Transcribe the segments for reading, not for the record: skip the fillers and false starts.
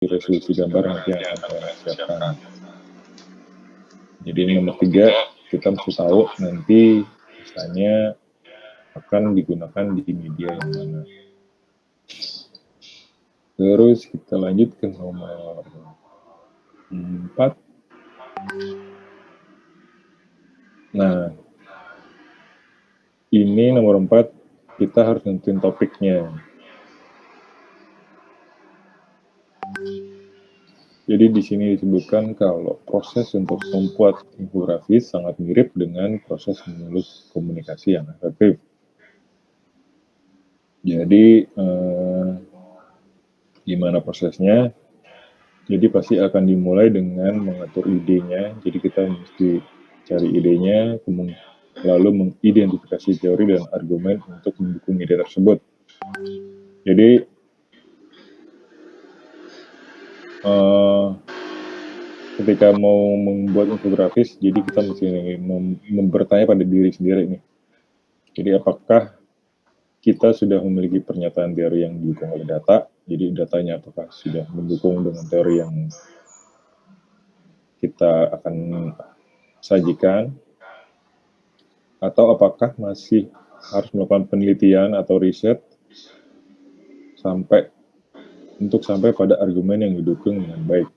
resolusi gambar nanti yang akan saya siapkan. Jadi nomor 3, kita mesti tahu nanti misalnya akan digunakan di media yang mana. Terus kita lanjut ke nomor 4. Nah, ini nomor 4, kita harus nentuin topiknya. Jadi di sini disebutkan kalau proses untuk membuat infografis sangat mirip dengan proses menulis komunikasi yang efektif. Jadi gimana prosesnya? Jadi pasti akan dimulai dengan mengatur idenya. Jadi kita mesti cari idenya, lalu mengidentifikasi teori dan argumen untuk mendukung ide tersebut. Jadi ketika mau membuat infografis, jadi kita mesti bertanya pada diri sendiri nih. Jadi apakah kita sudah memiliki pernyataan teori yang didukung oleh data? Jadi datanya apakah sudah mendukung dengan teori yang kita akan sajikan? Atau apakah masih harus melakukan penelitian atau riset sampai pada argumen yang didukung dengan baik?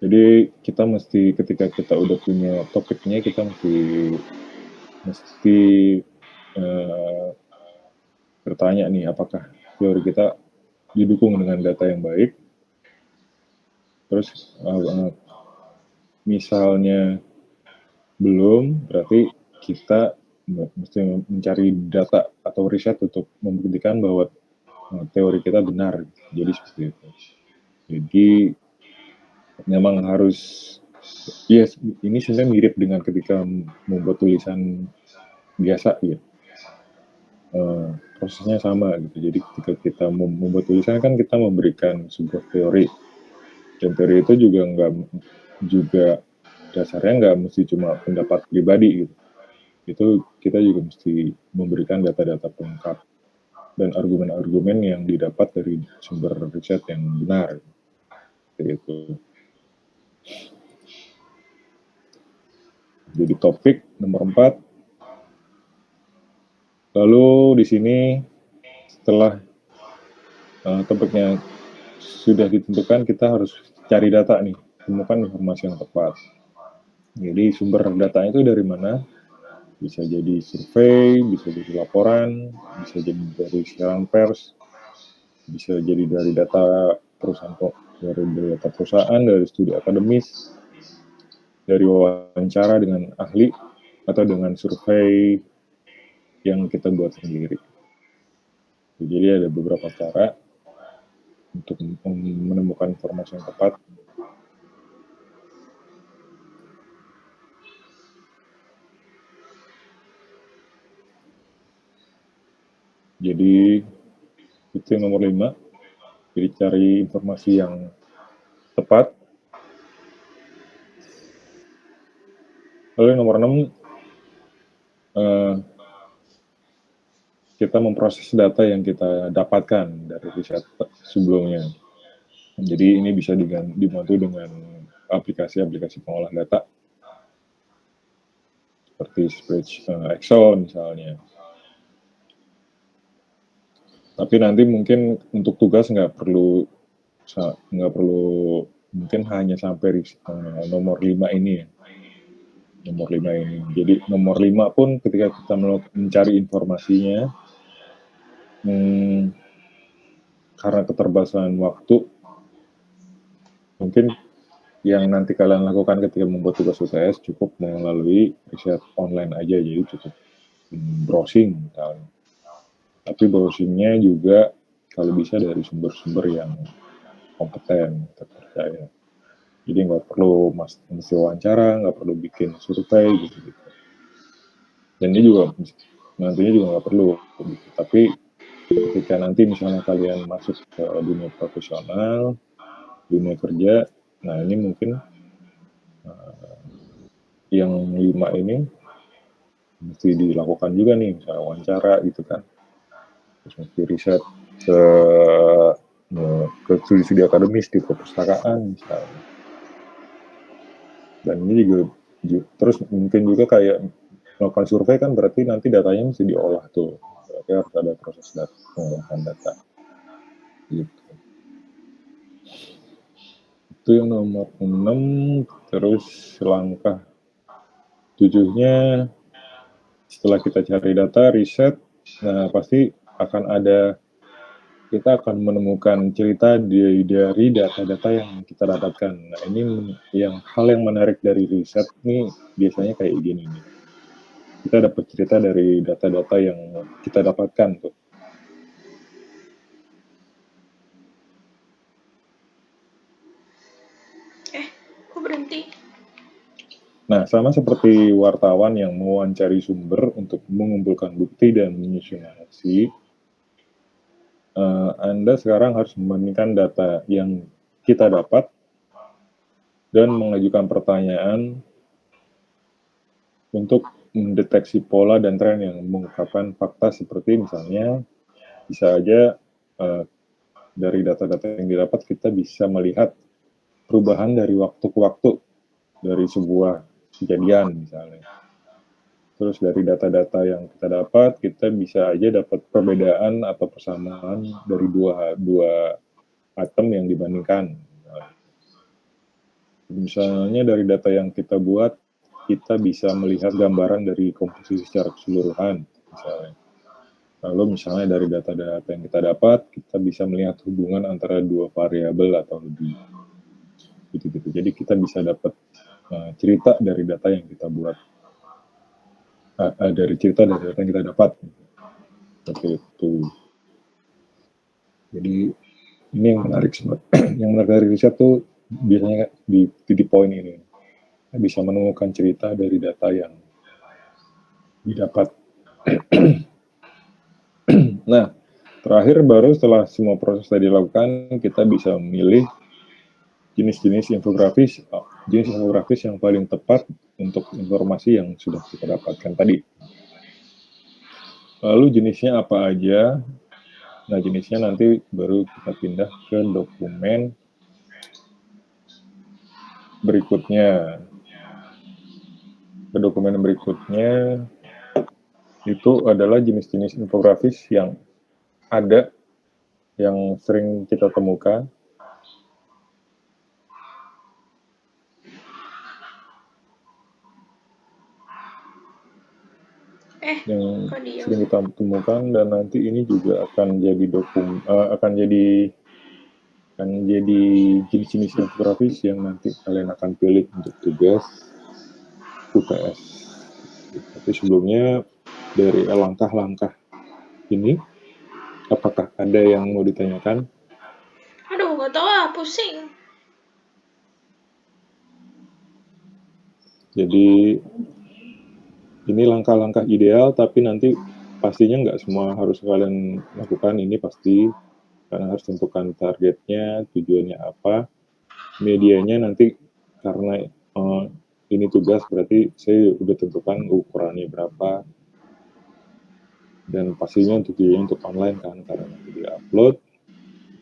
Jadi kita mesti, ketika kita udah punya topiknya, kita mesti bertanya nih, apakah teori kita didukung dengan data yang baik. Terus misalnya belum, berarti kita mesti mencari data atau riset untuk membuktikan bahwa teori kita benar. Jadi seperti itu. Jadi memang harus, yes, ini sebenarnya mirip dengan ketika membuat tulisan biasa gitu. Prosesnya sama gitu. Jadi ketika kita membuat tulisan kan kita memberikan sebuah teori, dan teori itu juga dasarnya nggak mesti cuma pendapat pribadi gitu. Itu kita juga mesti memberikan data-data pelengkap dan argumen-argumen yang didapat dari sumber riset yang benar. Itu. Jadi topik nomor 4. Lalu di sini setelah topiknya sudah ditentukan, kita harus cari data nih, temukan informasi yang tepat. Jadi sumber datanya itu dari mana? Bisa jadi survei, bisa jadi laporan, bisa jadi dari siaran pers, bisa jadi dari data perusahaan, dari studi akademis, dari wawancara dengan ahli, atau dengan survei yang kita buat sendiri. Jadi ada beberapa cara untuk menemukan informasi yang tepat. Jadi itu yang nomor 5. Jadi cari informasi yang tepat. Lalu yang nomor 6, kita memproses data yang kita dapatkan dari riset sebelumnya. Jadi ini bisa dibantu dengan aplikasi-aplikasi pengolah data seperti Excel misalnya. Tapi nanti mungkin untuk tugas nggak perlu mungkin hanya sampai nomor 5 ini ya. Nomor 5 ini. Jadi nomor 5 pun ketika kita mencari informasinya, karena keterbatasan waktu, mungkin yang nanti kalian lakukan ketika membuat tugas UTS cukup melalui riset online aja, jadi cukup browsing misalnya. Tapi browsingnya juga kalau bisa dari sumber-sumber yang kompeten, terpercaya. Jadi nggak perlu mesti wawancara, nggak perlu bikin survei gitu. Dan ini juga nantinya juga nggak perlu gitu. Tapi ketika nanti misalnya kalian masuk ke dunia profesional, dunia kerja, nah ini mungkin yang 5 ini mesti dilakukan juga nih, misalnya wawancara gitu kan, terus mesti riset ke studi-studi akademis di perpustakaan misalnya. Dan ini juga terus mungkin juga kayak melakukan survei kan berarti nanti datanya mesti diolah tuh. Berarti harus ada proses pengolahan data. Gitu. Itu yang nomor 6. Terus langkah 7-nya setelah kita cari data, riset, nah pasti kita akan menemukan cerita dari data-data yang kita dapatkan. Nah ini hal yang menarik dari riset nih biasanya kayak gini nih. Kita dapat cerita dari data-data yang kita dapatkan tuh. Kok berhenti? Nah, sama seperti wartawan yang mewawancari sumber untuk mengumpulkan bukti dan menyusun narasi, Anda sekarang harus membandingkan data yang kita dapat dan mengajukan pertanyaan untuk mendeteksi pola dan tren yang mengungkapkan fakta seperti misalnya bisa aja dari data-data yang didapat kita bisa melihat perubahan dari waktu ke waktu dari sebuah kejadian misalnya. Terus dari data-data yang kita dapat, kita bisa aja dapat perbedaan atau persamaan dari dua item yang dibandingkan. Misalnya dari data yang kita buat, kita bisa melihat gambaran dari komposisi secara keseluruhan, misalnya. Lalu misalnya dari data-data yang kita dapat, kita bisa melihat hubungan antara dua variabel atau lebih. Gitu-gitu. Jadi kita bisa dapat cerita dari data yang kita buat. Dari cerita dari data yang kita dapat. Seperti itu. Jadi ini yang menarik yang menarik dari riset tuh biasanya di poin ini. Kita bisa menemukan cerita dari data yang didapat. Nah, terakhir baru setelah semua proses tadi dilakukan, kita bisa memilih jenis infografis yang paling tepat untuk informasi yang sudah kita dapatkan tadi. Lalu jenisnya apa aja? Nah, jenisnya nanti baru kita pindah ke dokumen berikutnya. Ke dokumen berikutnya itu adalah jenis-jenis infografis yang ada, yang sering kita temukan. Yang sering kita temukan, dan nanti ini juga akan jadi jenis-jenis infografis yang nanti kalian akan pilih untuk tugas UTS. Tapi sebelumnya dari langkah-langkah ini, apakah ada yang mau ditanyakan? Aduh, nggak tahu lah, pusing. Jadi ini langkah-langkah ideal, tapi nanti pastinya nggak semua harus kalian lakukan ini pasti. Kalian harus tentukan targetnya, tujuannya apa, medianya nanti karena ini tugas berarti saya udah tentukan ukurannya berapa, dan pastinya untuk online kan karena nanti di-upload,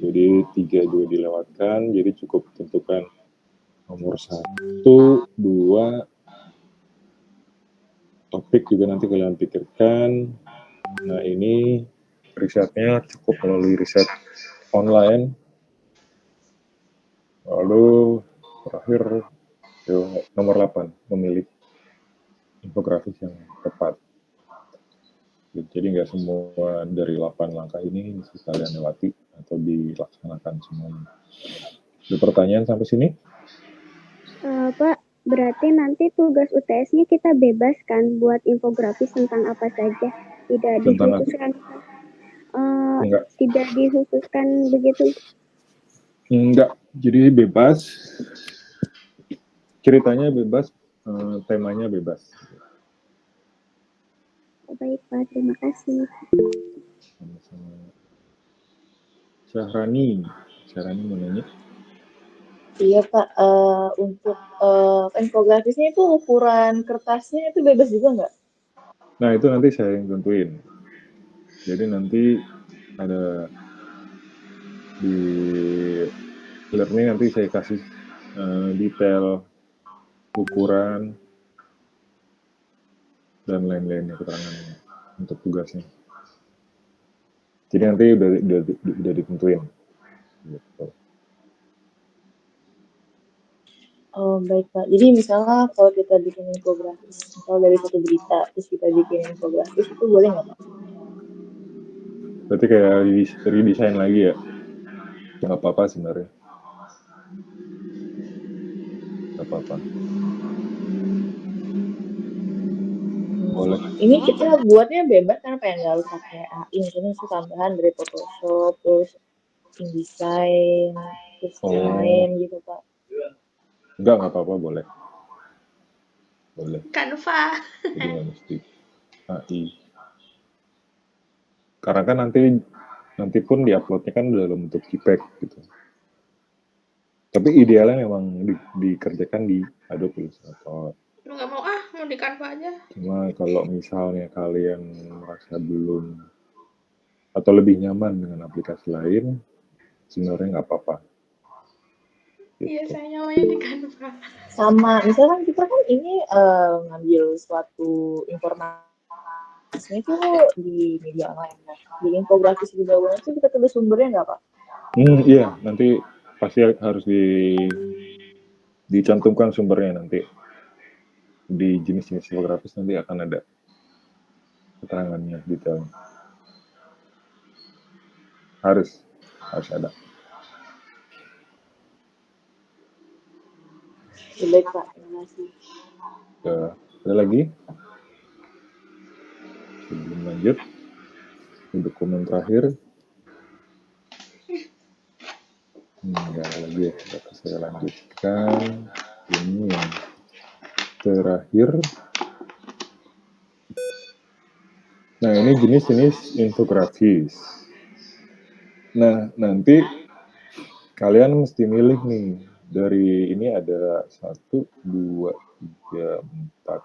jadi 3 juga dilewatkan, jadi cukup tentukan nomor 1, 2, topik juga nanti kalian pikirkan. Nah ini risetnya cukup melalui riset online. Lalu terakhir nomor 8, memilih infografis yang tepat. Jadi nggak semua dari 8 langkah ini bisa kalian lewati atau dilaksanakan semuanya. Ada pertanyaan sampai sini? Pak, berarti nanti tugas UTS-nya kita bebas kan buat infografis tentang apa saja? Tidak dikhususkan? Tidak dikhususkan begitu? Enggak, jadi bebas. Ceritanya bebas, temanya bebas. Baik Pak, terima kasih. Syahrani mau nanya? Iya Pak, untuk infografisnya itu ukuran kertasnya itu bebas juga nggak? Nah itu nanti saya yang tentuin. Jadi nanti ada Di learning nanti saya kasih detail ukuran dan lain-lainnya, keterangannya untuk tugasnya. Jadi nanti udah ditentuin. Gitu. Oh, baik, Pak. Jadi misalnya kalau kita bikin infografis, misal dari satu berita, terus kita bikin infografis, itu boleh nggak, Pak? Berarti kayak redesign lagi ya? Nggak apa-apa sebenarnya. Nggak apa-apa. Boleh. Ini kita buatnya bebas kan, apa yang nggak harus pakai AI, misalnya itu tambahan dari Photoshop, terus InDesign, terus lain-lain gitu, Pak. Nggak apa-apa, boleh. Boleh. Canva. Jadi nggak mesti AI. Karena kan nanti pun diuploadnya kan dalam bentuk JPEG gitu. Tapi idealnya memang dikerjakan di Adobe Illustrator. Lu nggak mau di Canva aja. Cuma kalau misalnya kalian merasa belum atau lebih nyaman dengan aplikasi lain, sebenarnya nggak apa-apa. Iya, Gitu. saya nyalain di Canva. Sama, misalkan kita kan ini ngambil suatu informasinya itu di media online. Nah, di infografis di bawah itu kita tulis sumbernya nggak, Pak? Iya, nanti pasti harus dicantumkan sumbernya nanti. Di jenis-jenis infografis nanti akan ada keterangannya, detailnya. Harus ada. Baik, Pak. Terima kasih. Ada lagi? Sebelum lanjut, di dokumen terakhir. Enggak ada lagi ya, dapat saya lanjutkan. Ini yang terakhir. Nah, ini jenis-jenis infografis. Nah, nanti kalian mesti milih nih. Dari ini ada 1, 2, 3, 4,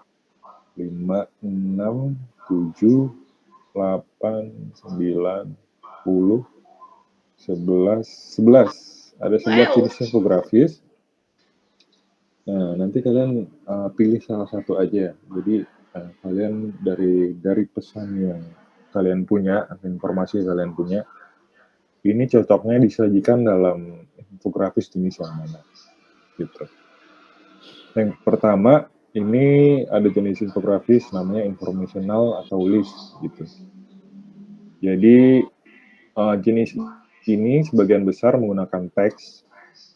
5, 6, 7, 8, 9, 10, 11. Ada 11 Wow. jenis infografis. Nah, nanti kalian pilih salah satu aja. Jadi kalian dari pesan yang kalian punya, informasi yang kalian punya, ini cocoknya disajikan dalam infografis jenis yang mana, gitu. Yang pertama, ini ada jenis infografis namanya informational atau list, gitu. Jadi jenis ini sebagian besar menggunakan teks.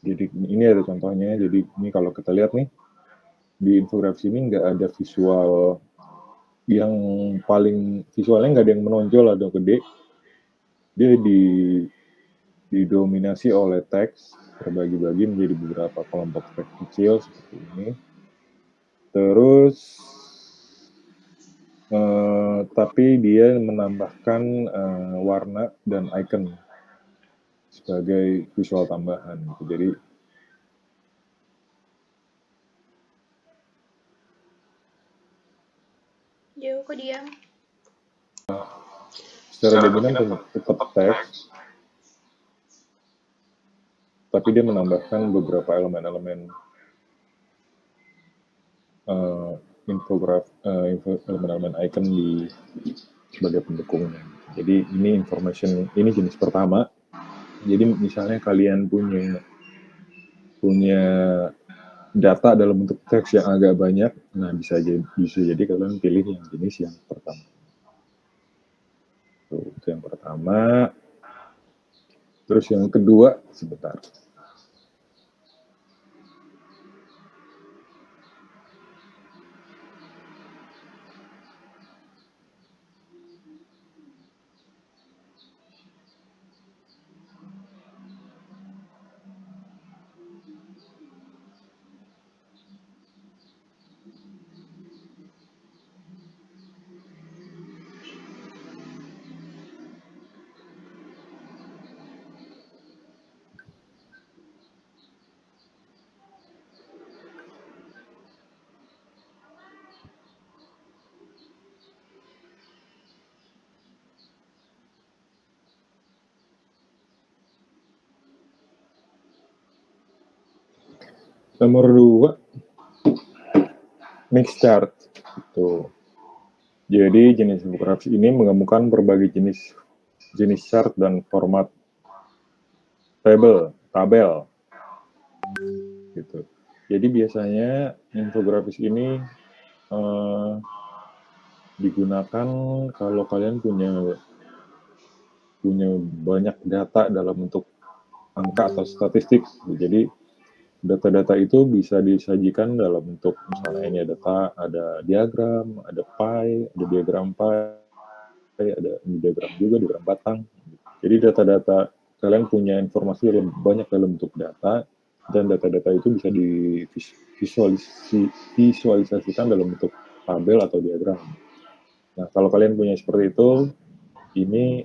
Jadi ini ada contohnya. Jadi ini kalau kita lihat nih, di infografis ini nggak ada visual yang paling visualnya nggak ada yang menonjol atau gede. Dia didominasi oleh teks, terbagi-bagi menjadi beberapa kelompok teks kecil seperti ini. Terus tapi dia menambahkan warna dan icon sebagai visual tambahan. Gitu. Jadi Jauh kok diam. secara dominan tetap teks, tapi dia menambahkan beberapa elemen-elemen elemen-elemen icon di sebagai pendukungnya. Jadi ini jenis pertama. Jadi misalnya kalian punya data dalam bentuk teks yang agak banyak, nah bisa jadi kalian pilih yang jenis yang pertama. Itu yang pertama. Terus yang kedua, sebentar. Nomor 2, mix chart. Gitu. Jadi jenis infografis ini menggabungkan berbagai jenis chart dan format tabel gitu. Jadi biasanya infografis ini digunakan kalau kalian punya banyak data dalam bentuk angka atau statistik. Jadi data-data itu bisa disajikan dalam bentuk misalnya ini ada diagram, ada pie, ada diagram pie, ada diagram juga, diagram batang. Jadi data-data kalian punya informasi lebih banyak dalam bentuk data, dan data-data itu bisa divisualisasikan dalam bentuk tabel atau diagram. Nah, kalau kalian punya seperti itu, ini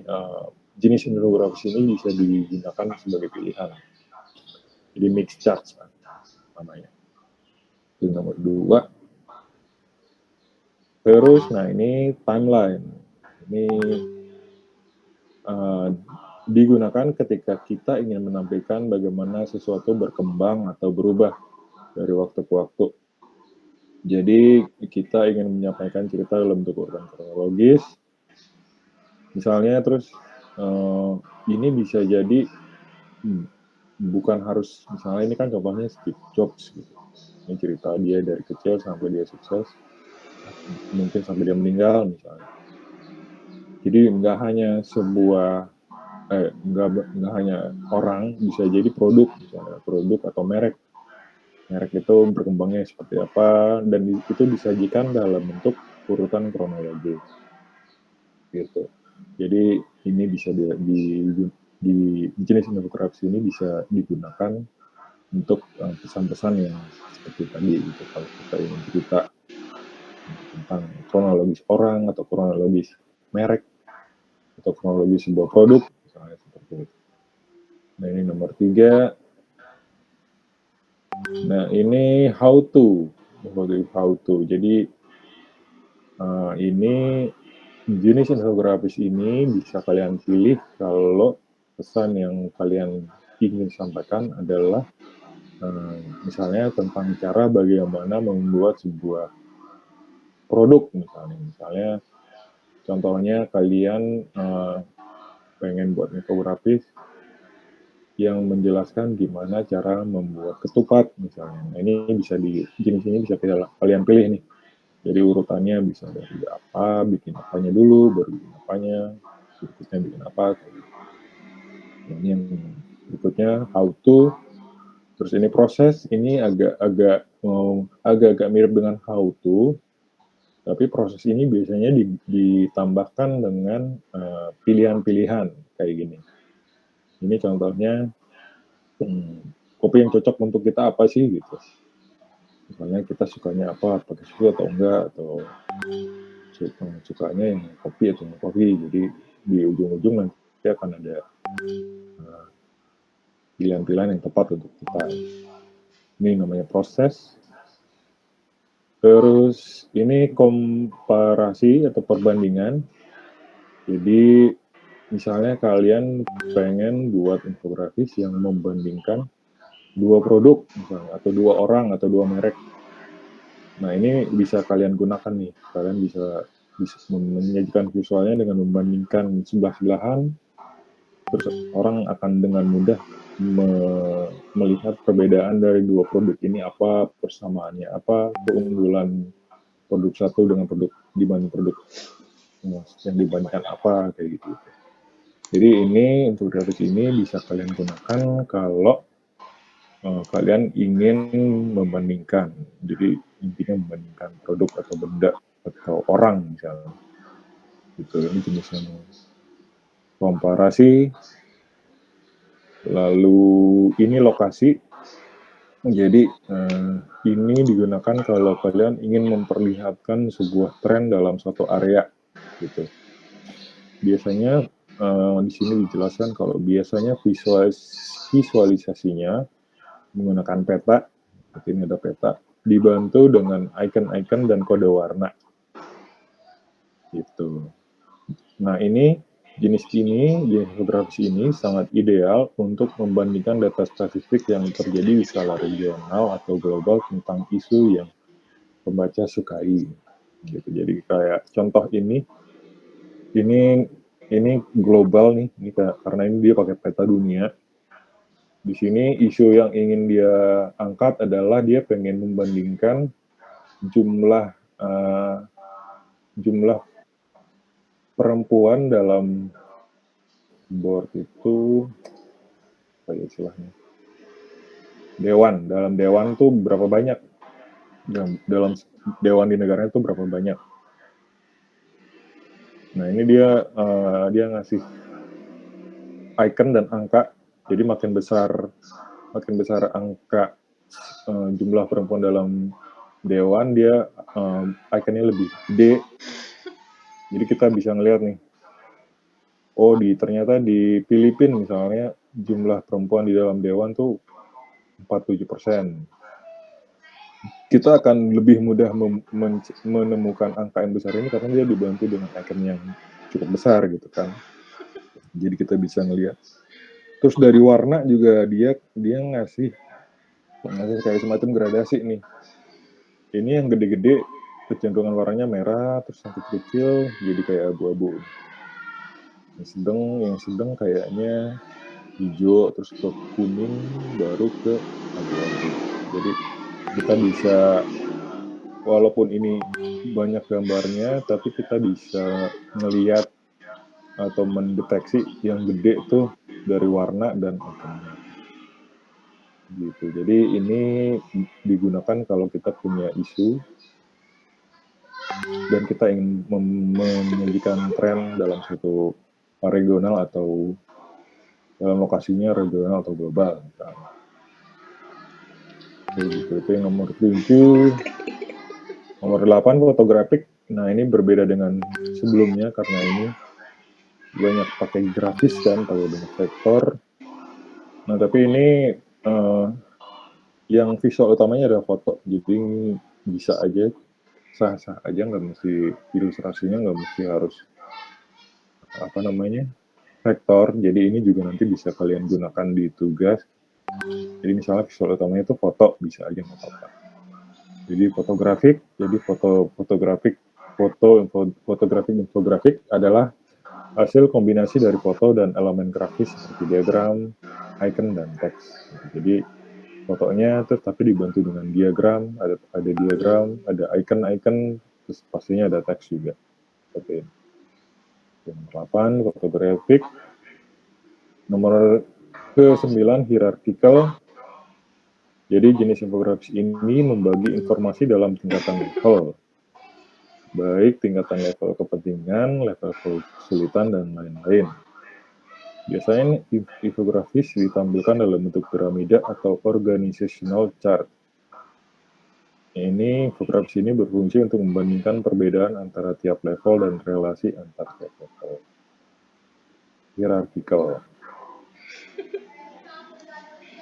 jenis infografis ini bisa digunakan sebagai pilihan. Jadi mix charts namanya. Itu nomor 2. Terus, nah ini timeline. Ini digunakan ketika kita ingin menampilkan bagaimana sesuatu berkembang atau berubah dari waktu ke waktu. Jadi kita ingin menyampaikan cerita dalam bentuk urutan kronologis. Misalnya terus ini bisa jadi bukan harus, misalnya ini kan contohnya Steve Jobs gitu. Ini cerita dia dari kecil sampai dia sukses, mungkin sampai dia meninggal misalnya. Jadi nggak hanya nggak hanya orang, bisa jadi produk, misalnya produk atau merek itu berkembangnya seperti apa, dan itu disajikan dalam bentuk urutan kronologis gitu. Jadi ini bisa di jenis infografis ini bisa digunakan untuk pesan-pesan yang seperti tadi gitu. Kalau kita ingin cerita tentang kronologis orang atau kronologis merek atau kronologis sebuah produk misalnya seperti itu. Nah ini nomor 3. Nah ini how to. Jadi ini jenis infografis ini bisa kalian pilih kalau pesan yang kalian ingin sampaikan adalah misalnya tentang cara bagaimana membuat sebuah produk misalnya contohnya kalian pengen buat infografis yang menjelaskan gimana cara membuat ketupat misalnya. Nah, ini bisa jenis ini bisa kalian pilih nih. Jadi urutannya bisa dari apa, bikin apanya dulu, baru bikin apanya, berikutnya bikin apa. Ini yang berikutnya how to. Terus ini proses, ini agak mirip dengan how to, tapi proses ini biasanya ditambahkan dengan pilihan-pilihan kayak gini. Ini contohnya kopi yang cocok untuk kita apa sih gitu. Misalnya kita sukanya apa, pakai susu atau enggak, atau sukanya yang kopi atau enggak kopi. Jadi di ujung-ujung nanti akan ada pilihan-pilihan yang tepat untuk kita. Ini namanya proses. Terus ini komparasi atau perbandingan. Jadi misalnya kalian pengen buat infografis yang membandingkan 2 produk misalnya, atau 2 orang atau 2 merek. Nah ini bisa kalian gunakan nih. Kalian bisa menyajikan visualnya dengan membandingkan sebelah-sebelahan. Terus orang akan dengan mudah melihat perbedaan dari 2 produk ini apa, persamaannya apa, keunggulan produk satu dengan produk dibanding produk yang dibandingkan apa kayak gitu. Jadi ini infografis ini bisa kalian gunakan kalau kalian ingin membandingkan. Jadi intinya membandingkan produk atau benda atau orang misalnya. Gitu. Ini jenisnya komparasi. Lalu ini lokasi. Jadi ini digunakan kalau kalian ingin memperlihatkan sebuah tren dalam suatu area gitu. Biasanya di sini dijelaskan kalau biasanya visualisasinya menggunakan peta. Ini ada peta dibantu dengan icon-icon dan kode warna gitu. Nah ini Jenis infografis ini sangat ideal untuk membandingkan data statistik yang terjadi di skala regional atau global tentang isu yang pembaca sukai. Gitu. Jadi kayak contoh ini global nih, ini karena ini dia pakai peta dunia. Di sini isu yang ingin dia angkat adalah dia pengen membandingkan jumlah perempuan dalam board itu apa ya istilahnya, dalam dewan tuh berapa banyak, dalam dewan di negaranya tuh berapa banyak. Nah ini dia ngasih icon dan angka, jadi makin besar angka jumlah perempuan dalam dewan, dia iconnya lebih gede. Jadi kita bisa ngelihat nih, oh ternyata di Filipina misalnya jumlah perempuan di dalam dewan tuh 47%. Kita akan lebih mudah menemukan angka yang besar ini karena dia dibantu dengan icon yang cukup besar gitu kan. Jadi kita bisa ngelihat. Terus dari warna juga dia ngasih kayak semacam gradasi nih. Ini yang gede-gede kecenderungan warnanya merah, terus yang kecil jadi kayak abu-abu. Yang sedang kayaknya hijau, terus ke kuning, baru ke abu-abu. Jadi kita bisa, walaupun ini banyak gambarnya, tapi kita bisa ngelihat atau mendeteksi yang gede tuh dari warna dan ikonnya. Gitu. Jadi ini digunakan kalau kita punya isu dan kita ingin menyajikan tren dalam suatu regional atau dalam lokasinya regional atau global. Oke, gitu. Itu yang nomor 7. Nomor 8 fotografik. Nah ini berbeda dengan sebelumnya karena ini banyak pakai grafis kan, pakai banyak vektor. Nah tapi ini yang visual utamanya adalah foto, jadi bisa aja sah-sah aja, nggak mesti ilustrasinya nggak mesti harus vektor. Jadi ini juga nanti bisa kalian gunakan di tugas. Jadi misalnya visual utamanya itu foto, bisa aja nggak apa-apa. Jadi infografik adalah hasil kombinasi dari foto dan elemen grafis seperti diagram, icon, dan teks. Jadi fotonya terus tapi dibantu dengan diagram, ada diagram, ada icon, terus pastinya ada teks juga. Seperti ini. Nomor 8 fotografik. Nomor ke-9 hierarchical. Jadi jenis infografis ini membagi informasi dalam tingkatan level, baik tingkatan level kepentingan, level kesulitan, dan lain-lain. Biasanya infografis ditampilkan dalam bentuk piramida atau organizational chart. Infografis ini berfungsi untuk membandingkan perbedaan antara tiap level dan relasi antar tiap level. Hierarchical.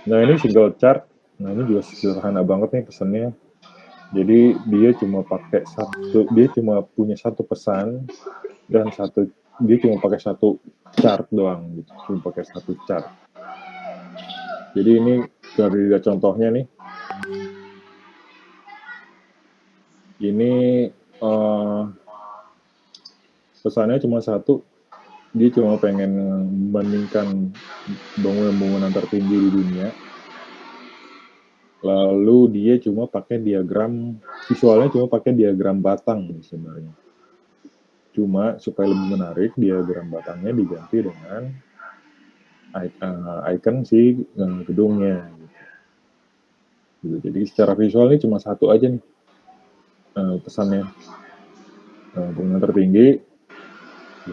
Nah ini single chart. Nah ini juga sederhana banget nih pesannya. Jadi dia cuma punya satu pesan dan dia cuma pakai satu chart doang gitu. Cuma pakai satu chart. Jadi ini dari contohnya nih. Ini pesannya cuma satu. Dia cuma pengen membandingkan bangunan-bangunan tertinggi di dunia. Lalu dia cuma pakai diagram, visualnya cuma pakai diagram batang sebenarnya. Cuma supaya lebih menarik, diagram batangnya diganti dengan icon si gedungnya. Gitu. Jadi secara visual ini cuma satu aja nih pesannya. Bangunan tertinggi,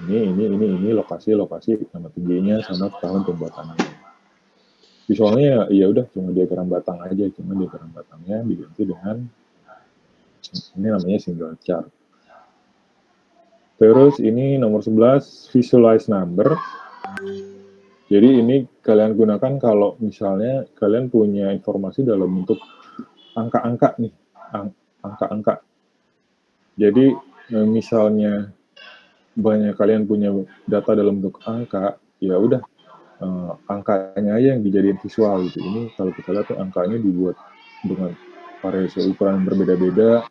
ini lokasi nama tingginya sama tahun pembuatannya. Visualnya ya udah cuma diagram batang aja, cuma diagram batangnya diganti dengan ini namanya single chart. Terus ini nomor 11 visualize number. Jadi ini kalian gunakan kalau misalnya kalian punya informasi dalam bentuk angka-angka nih, angka-angka. Jadi misalnya banyak kalian punya data dalam bentuk angka, ya udah angkanya aja yang dijadiin visual gitu. Ini kalau kita lihat tuh angkanya dibuat dengan variasi ukuran yang berbeda-beda,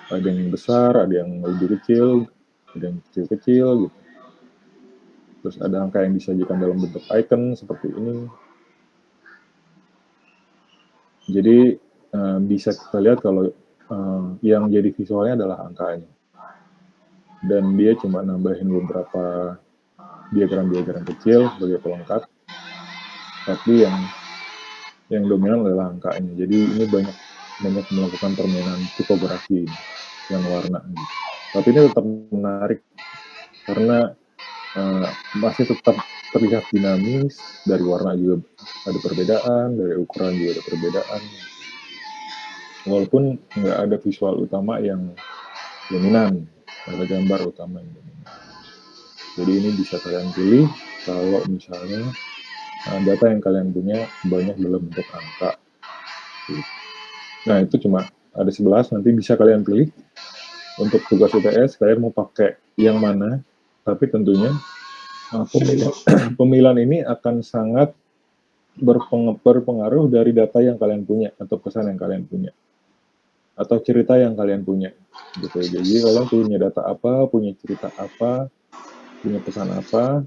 ada yang besar, ada yang lebih kecil, ada yang kecil-kecil gitu. Terus ada angka yang disajikan dalam bentuk icon seperti ini. Jadi bisa kita lihat kalau yang jadi visualnya adalah angkanya. Dan dia cuma nambahin beberapa diagram-diagram kecil sebagai pelengkap, tapi yang dominan adalah angkanya. Jadi ini banyak melakukan permainan tipografi yang warna gitu. Tapi ini tetap menarik karena masih tetap terlihat dinamis, dari warna juga ada perbedaan, dari ukuran juga ada perbedaan. Walaupun nggak ada visual utama yang dominan, ada gambar utama yang dominan. Jadi ini bisa kalian pilih kalau misalnya data yang kalian punya banyak dalam bentuk angka. Nah itu cuma ada 11, nanti bisa kalian pilih untuk tugas UTS kalian mau pakai yang mana, tapi tentunya pemilihan ini akan sangat berpengaruh dari data yang kalian punya atau pesan yang kalian punya atau cerita yang kalian punya gitu. Jadi kalian punya data apa, punya cerita apa, punya pesan apa,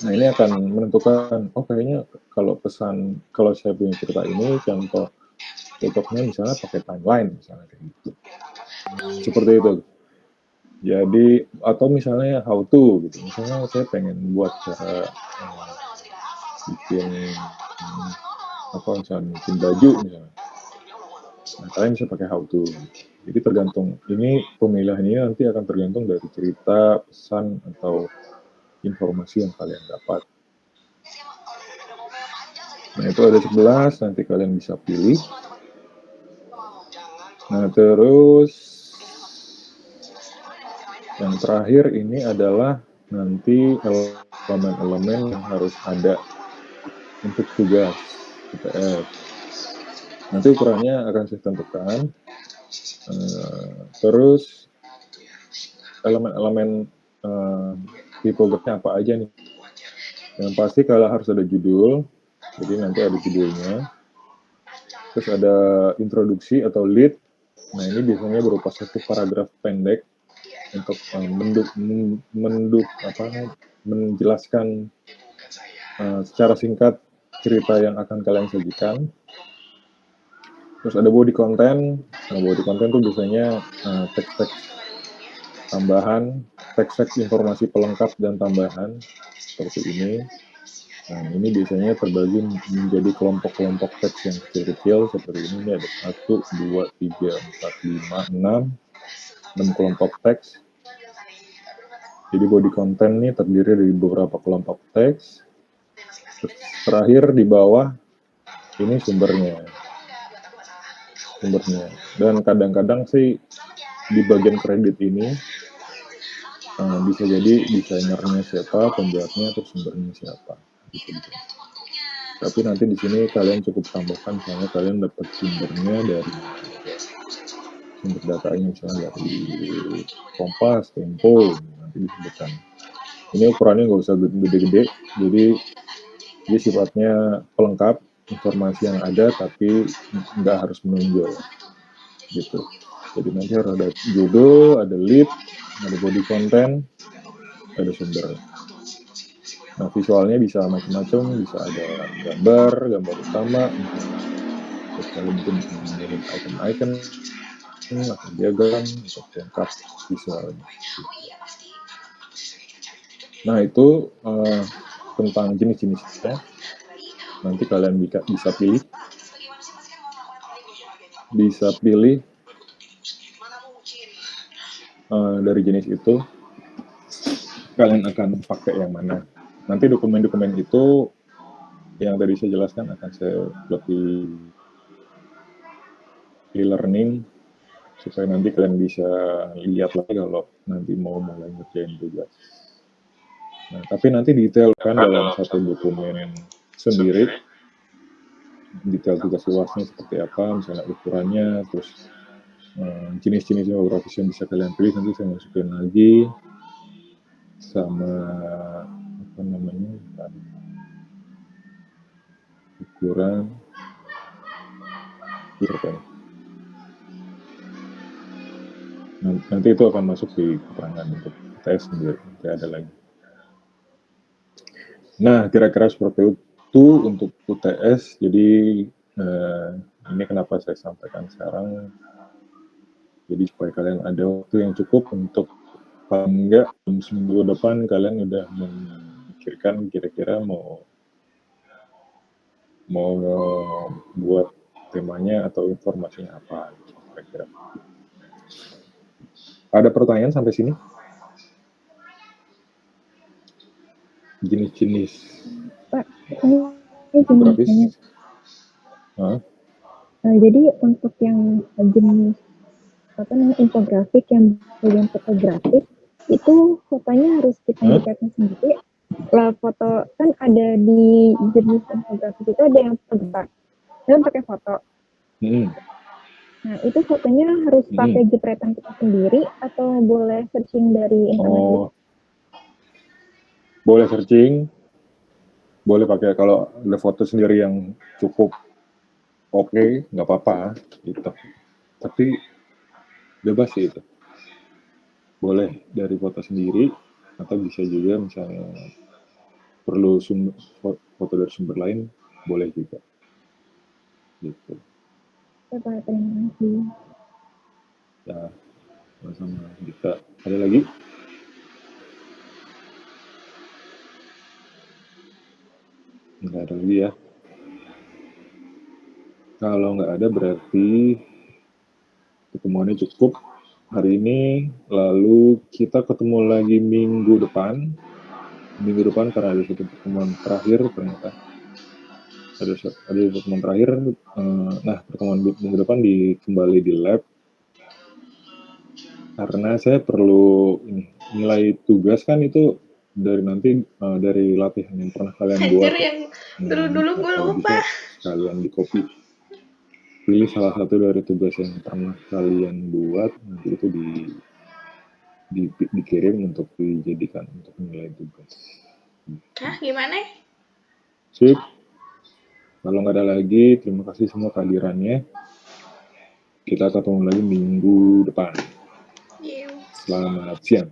nah ini akan menentukan, oh kayaknya kalau saya punya cerita ini, contoh cocoknya misalnya pakai timeline misalnya kayak gitu, seperti itu. Jadi atau misalnya how to gitu, misalnya saya pengen buat cara bikin apa misalnya bikin baju misalnya, nah kalian bisa pakai how to. Jadi tergantung, ini pemilihan ini nanti akan tergantung dari cerita, pesan atau informasi yang kalian dapat. Nah itu ada 11, nanti kalian bisa pilih. Nah terus yang terakhir ini adalah nanti elemen-elemen yang harus ada untuk tugas UTS. Nanti ukurannya akan saya tentukan. Terus elemen-elemen tipografinya apa aja nih? Yang pasti kalau harus ada judul, jadi nanti ada judulnya. Terus ada introduksi atau lead. Nah ini biasanya berupa satu paragraf pendek untuk menjelaskan secara singkat cerita yang akan kalian sajikan. Terus ada body content. Nah, body content itu biasanya teks-teks tambahan, teks-teks informasi pelengkap dan tambahan seperti ini. Nah, ini biasanya terbagi menjadi kelompok-kelompok teks yang kecil-kecil seperti ini. Ini ada 1, 2, 3, 4, 5, 6 kelompok teks. Jadi body content ini terdiri dari beberapa kelompok teks. Terakhir di bawah ini sumbernya. Dan kadang-kadang sih di bagian kredit ini bisa jadi desainernya siapa, pembuatnya, terus sumbernya siapa. Gitu. Tapi nanti di sini kalian cukup tambahkan misalnya kalian dapat sumbernya dari sumber datanya misalnya dari Kompas, Tempo, nanti disebutkan. Ini ukurannya nggak usah gede-gede, jadi dia sifatnya pelengkap informasi yang ada tapi nggak harus menonjol gitu. Jadi nanti harus ada judul, ada lead, ada body content, ada sumber. Nah visualnya bisa macam-macam, bisa ada gambar utama, terus kalian mungkin bisa menggunakan icon-icon atau diagram untuk lengkap visualnya. Nah itu tentang jenis-jenisnya. Nanti kalian bisa pilih dari jenis itu kalian akan pakai yang mana. Nanti dokumen-dokumen itu yang tadi saya jelaskan akan saya buat di e-learning supaya nanti kalian bisa lihat lagi kalau nanti mau mulai ngerjain tugas. Nah, tapi nanti detailkan dalam satu dokumen sendiri, detail tugas luasnya seperti apa, misalnya ukurannya, terus jenis-jenis grafis yang bisa kalian pilih nanti saya masukin lagi. sama apa namanya ukuran gitu. Nanti itu akan masuk di keterangan untuk tes sendiri, tidak ada lagi. Nah, kira-kira seperti itu untuk UTS. Jadi ini kenapa saya sampaikan sekarang. Jadi supaya kalian ada waktu yang cukup untuk paling enggak seminggu depan kalian udah memikirkan kira-kira mau buat temanya atau informasinya apa kira-kira. Ada pertanyaan sampai sini? Jenis-jenis Pak, saya izin infografis? tanya. Jadi untuk yang jenis infografik yang bagian fotografik itu fotonya harus kita cetakkan sendiri. Lah foto kan ada di jenis infografik itu ada yang fotografer dan pakai foto. Nah itu fotonya harus pakai jepretan kita sendiri atau boleh searching dari internet? Boleh searching, boleh pakai kalau ada foto sendiri yang cukup oke, nggak apa-apa gitu. Tapi bebas sih itu. Boleh dari foto sendiri atau bisa juga misalnya perlu foto dari sumber lain, boleh juga. Gitu. Terima kasih. Ya, sama-sama. Kita ada lagi? Nggak ada lagi ya. Kalau nggak ada berarti ketemuannya cukup hari ini. Lalu kita ketemu lagi minggu depan. Minggu depan karena ada satu pertemuan terakhir ternyata. Ada pertemuan terakhir. Nah, pertemuan minggu depan kembali di lab. Karena saya perlu nilai tugas kan itu dari nanti dari latihan yang pernah kalian buat. Anjir, yang dulu gue lupa. Sekalian di copy. Pilih salah satu dari tugas yang pernah kalian buat, nanti itu dikirim untuk dijadikan untuk nilai tugas. Hah, gimana? Sip. Kalau nggak ada lagi, terima kasih semua kehadirannya. Kita ketemu lagi minggu depan. Selamat siang.